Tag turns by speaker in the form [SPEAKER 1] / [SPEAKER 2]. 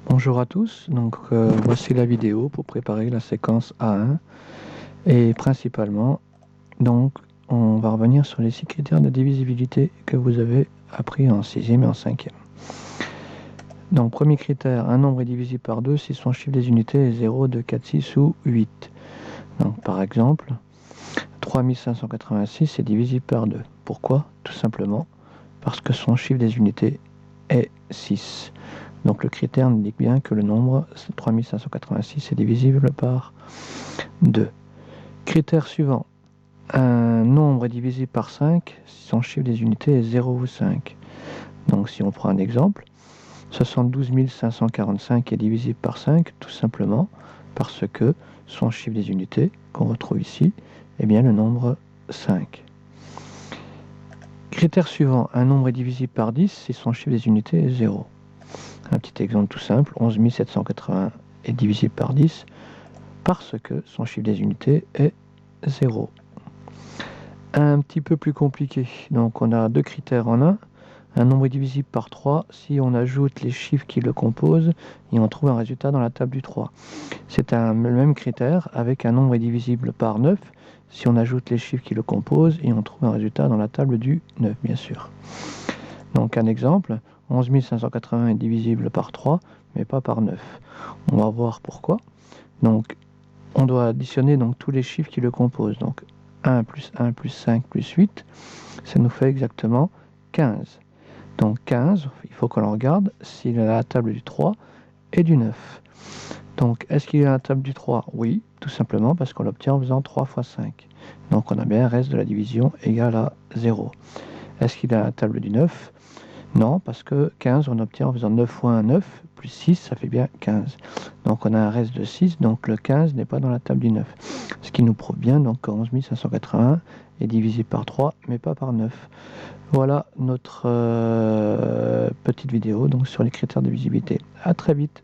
[SPEAKER 1] Bonjour à tous, voici la vidéo pour préparer la séquence A1 et principalement on va revenir sur les 6 critères de divisibilité que vous avez appris en 6e et en 5e. Donc premier critère, un nombre est divisible par 2 si son chiffre des unités est 0, 2, 4, 6 ou 8. Donc par exemple, 3586 est divisible par 2. Pourquoi? Tout simplement parce que son chiffre des unités est 6. Donc le critère indique bien que le nombre 3586 est divisible par 2. Critère suivant. Un nombre est divisible par 5 si son chiffre des unités est 0 ou 5. Donc si on prend un exemple, 72 545 est divisible par 5 tout simplement parce que son chiffre des unités qu'on retrouve ici est bien le nombre 5. Critère suivant. Un nombre est divisible par 10 si son chiffre des unités est 0. Un petit exemple tout simple, 11 780 est divisible par 10 parce que son chiffre des unités est 0. Un petit peu plus compliqué, donc on a deux critères en un. Un nombre est divisible par 3 si on ajoute les chiffres qui le composent et on trouve un résultat dans la table du 3. C'est le même critère avec un nombre est divisible par 9 si on ajoute les chiffres qui le composent et on trouve un résultat dans la table du 9, bien sûr. Donc un exemple, 11 580 est divisible par 3, mais pas par 9. On va voir pourquoi. Donc on doit additionner tous les chiffres qui le composent. Donc 1 plus 1 plus 5 plus 8, ça nous fait exactement 15. Donc 15, il faut qu'on le regarde s'il est à la table du 3 et du 9. Donc est-ce qu'il est à la table du 3? Oui, tout simplement parce qu'on l'obtient en faisant 3 fois 5. Donc on a bien un reste de la division égal à 0. Est-ce qu'il est à la table du 9? Non, parce que 15, on obtient en faisant 9 fois 1, 9, plus 6, ça fait bien 15. Donc on a un reste de 6, donc le 15 n'est pas dans la table du 9. Ce qui nous prouve bien donc 11 581 est divisé par 3, mais pas par 9. Voilà notre petite vidéo sur les critères de visibilité. À très vite.